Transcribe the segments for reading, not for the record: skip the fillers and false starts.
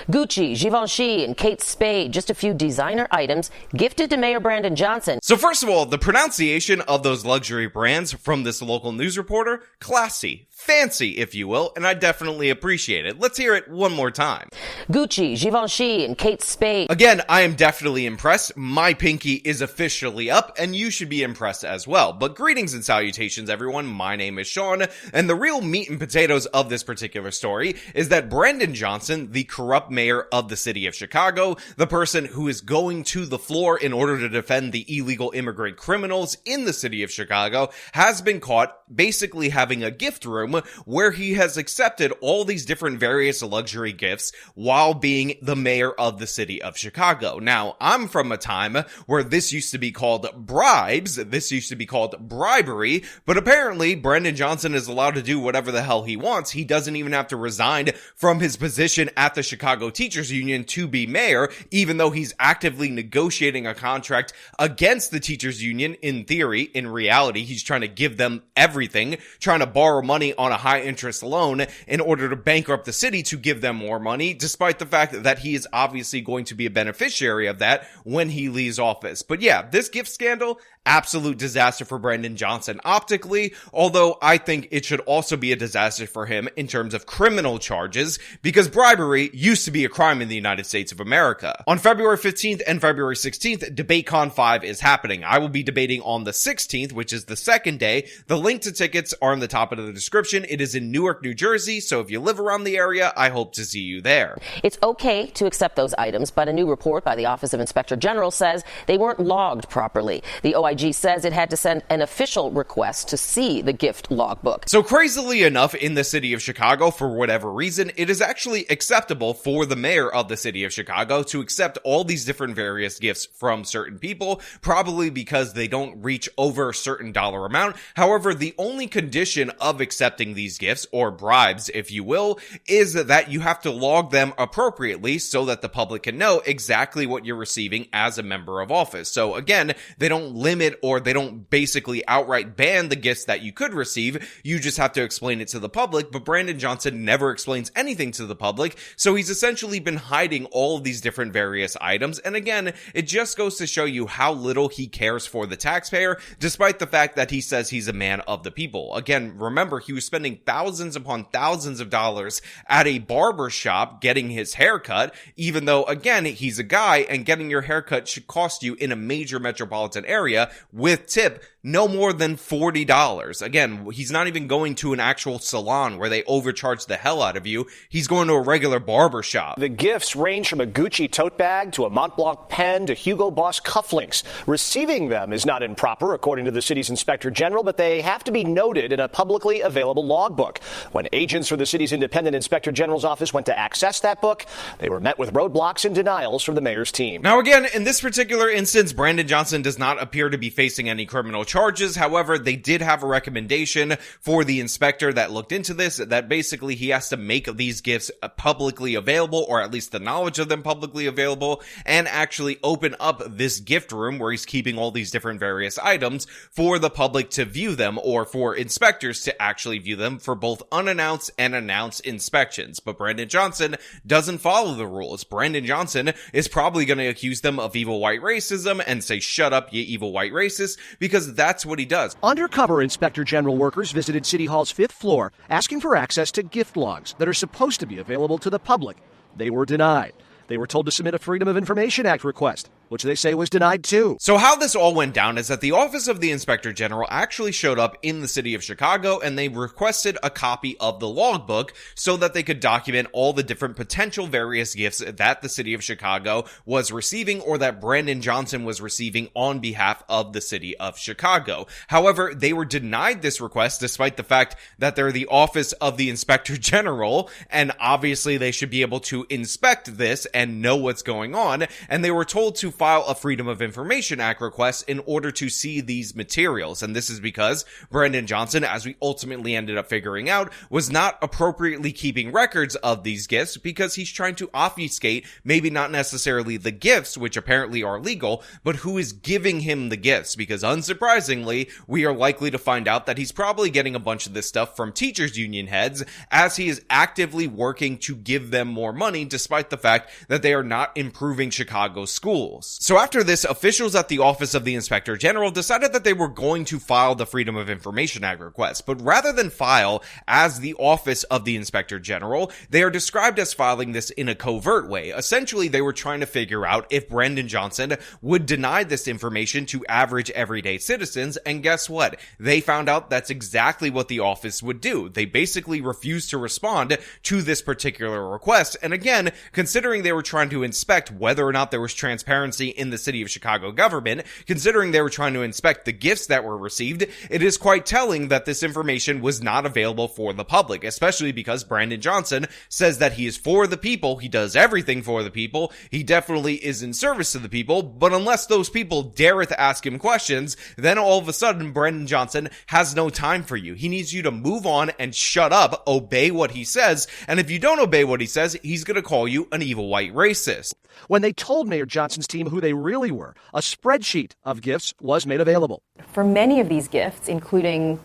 Gucci, Givenchy, and Kate Spade, just a few designer items gifted to Mayor Brandon Johnson. So first of all, the pronunciation of those luxury brands from this local news reporter, classy, fancy, if you will, and I definitely appreciate it. Let's hear it one more time. Gucci, Givenchy, and Kate Spade. Again, I am definitely impressed. My pinky is officially up, and you should be impressed as well. But greetings and salutations, everyone. My name is Sean, and the real meat and potatoes of this particular story is that Brandon Johnson, the corrupt mayor of the city of Chicago, the person who is going to the floor in order to defend the illegal immigrant criminals in the city of Chicago, has been caught basically having a gift room where he has accepted all these different various luxury gifts while being the mayor of the city of Chicago. Now, I'm from a time where this used to be called bribes, this used to be called bribery, but apparently Brandon Johnson is allowed to do whatever the hell he wants. He doesn't even have to resign from his position at the Chicago Teachers Union to be mayor, even though he's actively negotiating a contract against the Teachers Union. In theory, in reality, he's trying to give them everything, trying to borrow money on a high interest loan in order to bankrupt the city to give them more money, despite the fact that he is obviously going to be a beneficiary of that when he leaves office. But yeah, this gift scandal, absolute disaster for Brandon Johnson optically, although I think it should also be a disaster for him in terms of criminal charges, because bribery used to be a crime in the United States of America. On February 15th and February 16th, DebateCon 5 is happening. I will be debating on the 16th, which is the second day. The link to tickets are in the top of the description. It is in Newark, New Jersey, so if you live around the area, I hope to see you there. It's okay to accept those items, but a new report by the Office of Inspector General says they weren't logged properly. The OIG says it had to send an official request to see the gift logbook. So crazily enough, in the city of Chicago, for whatever reason, it is actually acceptable for the mayor of the city of Chicago to accept all these different various gifts from certain people, probably because they don't reach over a certain dollar amount. However, the only condition of accepting these gifts, or bribes, if you will, is that you have to log them appropriately so that the public can know exactly what you're receiving as a member of office. So again, they don't limit or they don't basically outright ban the gifts that you could receive. You just have to explain it to the public, but Brandon Johnson never explains anything to the public, so he's essentially been hiding all of these different various items. And again, it just goes to show you how little he cares for the taxpayer, despite the fact that he says he's a man of the people. Again, remember, he was spending thousands upon thousands of dollars at a barber shop getting his haircut, even though, again, he's a guy, and getting your haircut should cost you in a major metropolitan area with tip no more than $40. Again, he's not even going to an actual salon where they overcharge the hell out of you. He's going to a regular barber shop. The gifts range from a Gucci tote bag to a Montblanc pen to Hugo Boss cufflinks. Receiving them is not improper, according to the city's inspector general, but they have to be noted in a publicly available logbook. When agents for the city's independent inspector general's office went to access that book, they were met with roadblocks and denials from the mayor's team. Now again, in this particular instance, Brandon Johnson does not appear to be facing any criminal charges. However, they did have a recommendation for the inspector that looked into this, that basically he has to make these gifts publicly available, or at least the knowledge of them publicly available, and actually open up this gift room where he's keeping all these different various items for the public to view them, or for inspectors to actually view them for both unannounced and announced inspections. But Brandon Johnson doesn't follow the rules. Brandon Johnson is probably going to accuse them of evil white racism and say, "Shut up, you evil white racist," because that's what he does. Undercover Inspector General workers visited City Hall's 5th floor asking for access to gift logs that are supposed to be available to the public. They were denied. They were told to submit a Freedom of Information Act request, which they say was denied too. So how this all went down is that the Office of the Inspector General actually showed up in the city of Chicago, and they requested a copy of the logbook so that they could document all the different potential various gifts that the city of Chicago was receiving, or that Brandon Johnson was receiving on behalf of the city of Chicago. However, they were denied this request despite the fact that they're the Office of the Inspector General, and obviously they should be able to inspect this and know what's going on, and they were told to file a Freedom of Information Act request in order to see these materials. And this is because Brandon Johnson, as we ultimately ended up figuring out, was not appropriately keeping records of these gifts because he's trying to obfuscate maybe not necessarily the gifts, which apparently are legal, but who is giving him the gifts, because unsurprisingly, we are likely to find out that he's probably getting a bunch of this stuff from teachers union heads as he is actively working to give them more money despite the fact that they are not improving Chicago's schools. So after this, officials at the Office of the Inspector General decided that they were going to file the Freedom of Information Act request, but rather than file as the Office of the Inspector General, they are described as filing this in a covert way. Essentially, they were trying to figure out if Brandon Johnson would deny this information to average everyday citizens, and guess what? They found out that's exactly what the office would do. They basically refused to respond to this particular request, and again, considering they were trying to inspect whether or not there was transparency in the city of Chicago government, considering they were trying to inspect the gifts that were received, it is quite telling that this information was not available for the public, especially because Brandon Johnson says that he is for the people, he does everything for the people, he definitely is in service to the people, but unless those people dareth ask him questions, then all of a sudden Brandon Johnson has no time for you. He needs you to move on and shut up, obey what he says, and if you don't obey what he says, he's gonna call you an evil white racist. When they told Mayor Johnson's team who they really were, a spreadsheet of gifts was made available. For many of these gifts, including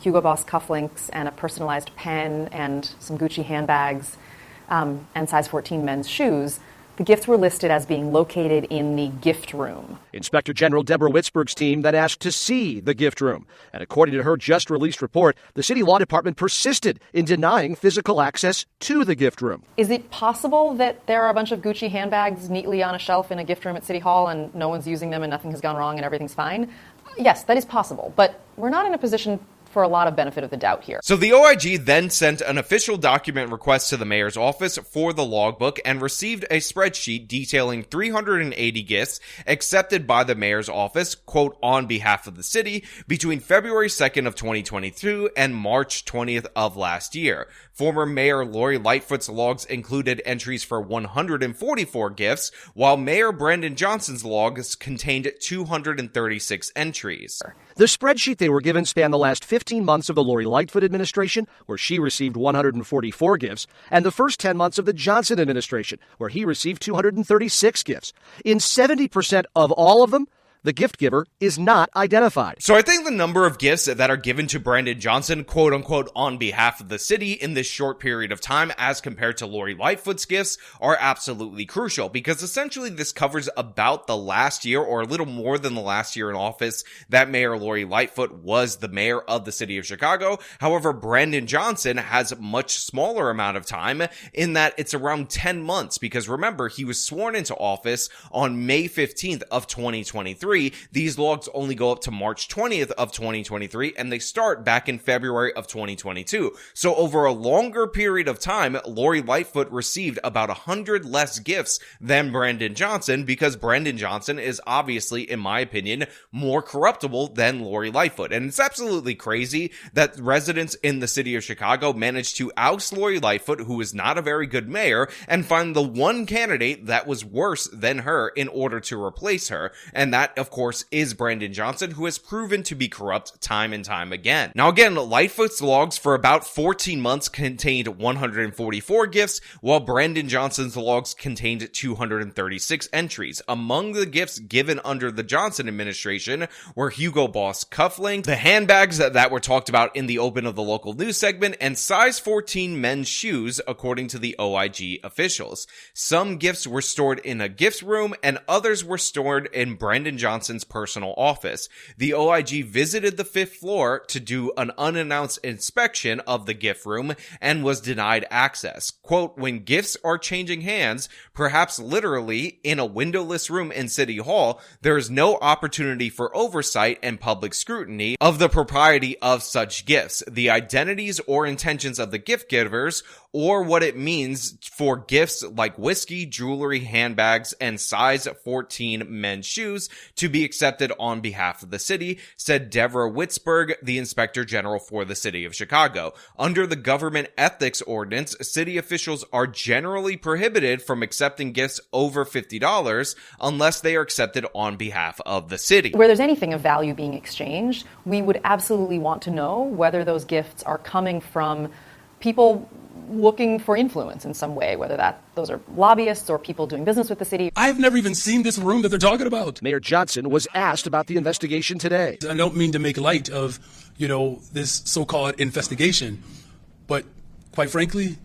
Hugo Boss cufflinks and a personalized pen and some Gucci handbags and size 14 men's shoes, the gifts were listed as being located in the gift room. Inspector General Deborah Witzberg's team then asked to see the gift room. And according to her just-released report, the city law department persisted in denying physical access to the gift room. Is it possible that there are a bunch of Gucci handbags neatly on a shelf in a gift room at City Hall and no one's using them and nothing has gone wrong and everything's fine? Yes, that is possible, but we're not in a position for a lot of benefit of the doubt here. So the OIG then sent an official document request to the mayor's office for the logbook and received a spreadsheet detailing 380 gifts accepted by the mayor's office, quote, on behalf of the city between February 2nd of 2022 and March 20th of last year. Former Mayor Lori Lightfoot's logs included entries for 144 gifts, while Mayor Brandon Johnson's logs contained 236 entries. The spreadsheet they were given spanned the last 15 months of the Lori Lightfoot administration, where she received 144 gifts, and the first 10 months of the Johnson administration, where he received 236 gifts. In 70% of all of them, the gift giver is not identified. So I think the number of gifts that are given to Brandon Johnson, quote unquote, on behalf of the city in this short period of time as compared to Lori Lightfoot's gifts are absolutely crucial, because essentially this covers about the last year or a little more than the last year in office that Mayor Lori Lightfoot was the mayor of the city of Chicago. However, Brandon Johnson has a much smaller amount of time in that it's around 10 months, because remember, he was sworn into office on May 15th of 2023. These logs only go up to March 20th of 2023, and they start back in February of 2022. So over a longer period of time, Lori Lightfoot received about 100 less gifts than Brandon Johnson, because Brandon Johnson is obviously, in my opinion, more corruptible than Lori Lightfoot. And it's absolutely crazy that residents in the city of Chicago managed to oust Lori Lightfoot, who is not a very good mayor, and find the one candidate that was worse than her in order to replace her. And that, of course, is Brandon Johnson, who has proven to be corrupt time and time again. Now again, Lightfoot's logs for about 14 months contained 144 gifts, while Brandon Johnson's logs contained 236 entries. Among the gifts given under the Johnson administration were Hugo Boss cufflinks, the handbags that were talked about in the open of the local news segment, and size 14 men's shoes, according to the OIG officials. Some gifts were stored in a gift room, and others were stored in Brandon Johnson's personal office. The OIG visited the 5th floor to do an unannounced inspection of the gift room and was denied access. Quote, when gifts are changing hands, perhaps literally in a windowless room in City Hall, there is no opportunity for oversight and public scrutiny of the propriety of such gifts, the identities or intentions of the gift givers, or what it means for gifts like whiskey, jewelry, handbags, and size 14 men's shoes to be accepted on behalf of the city, said Deborah Witzberg, the Inspector General for the City of Chicago. Under the government ethics ordinance, city officials are generally prohibited from accepting gifts over $50 unless they are accepted on behalf of the city. Where there's anything of value being exchanged, we would absolutely want to know whether those gifts are coming from people looking for influence in some way, whether those are lobbyists or people doing business with the city. I've never even seen this room that they're talking about. Mayor Johnson was asked about the investigation today. I don't mean to make light of, this so-called investigation, but quite frankly,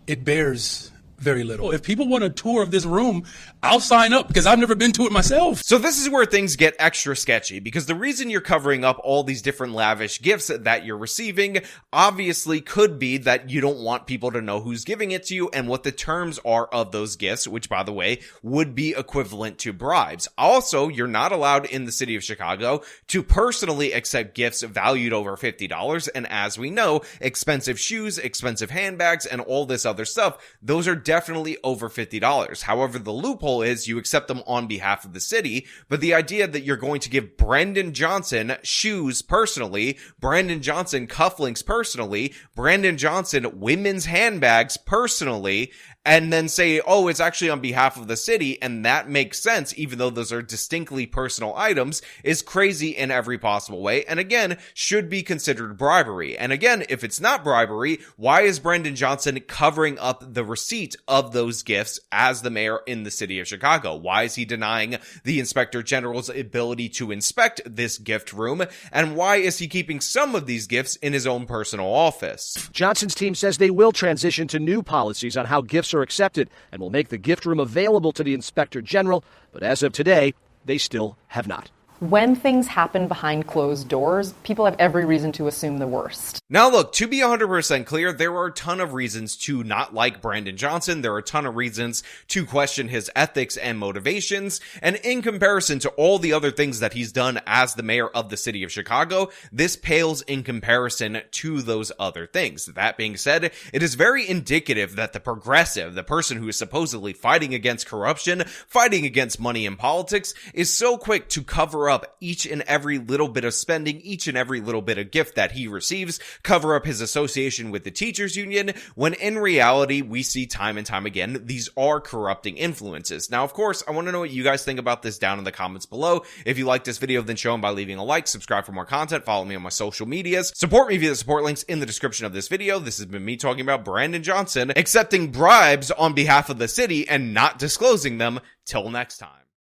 it bears very little. If people want a tour of this room, I'll sign up because I've never been to it myself. So this is where things get extra sketchy, because the reason you're covering up all these different lavish gifts that you're receiving obviously could be that you don't want people to know who's giving it to you and what the terms are of those gifts, which, by the way, would be equivalent to bribes. Also, you're not allowed in the city of Chicago to personally accept gifts valued over $50. And as we know, expensive shoes, expensive handbags, and all this other stuff, those are definitely over $50. However, the loophole is you accept them on behalf of the city, but the idea that you're going to give Brandon Johnson shoes personally, Brandon Johnson cufflinks personally, Brandon Johnson women's handbags personally, and then say, oh, it's actually on behalf of the city, and that makes sense, even though those are distinctly personal items, is crazy in every possible way, and again, should be considered bribery. And again, if it's not bribery, why is Brandon Johnson covering up the receipt of those gifts as the mayor in the city of Chicago? Why is he denying the Inspector General's ability to inspect this gift room? And why is he keeping some of these gifts in his own personal office? Johnson's team says they will transition to new policies on how gifts are accepted and will make the gift room available to the Inspector General, but as of today, they still have not. When things happen behind closed doors, people have every reason to assume the worst. Now look, to be 100% clear, there are a ton of reasons to not like Brandon Johnson. There are a ton of reasons to question his ethics and motivations. And in comparison to all the other things that he's done as the mayor of the city of Chicago, this pales in comparison to those other things. That being said, it is very indicative that the progressive, the person who is supposedly fighting against corruption, fighting against money in politics, is so quick to cover up each and every little bit of spending, each and every little bit of gift that he receives, cover up his association with the teachers union, when in reality, we see time and time again, these are corrupting influences. Now, of course, I want to know what you guys think about this down in the comments below. If you like this video, then show them by leaving a like, subscribe for more content, follow me on my social medias, support me via the support links in the description of this video. This has been me talking about Brandon Johnson accepting bribes on behalf of the city and not disclosing them. Till next time.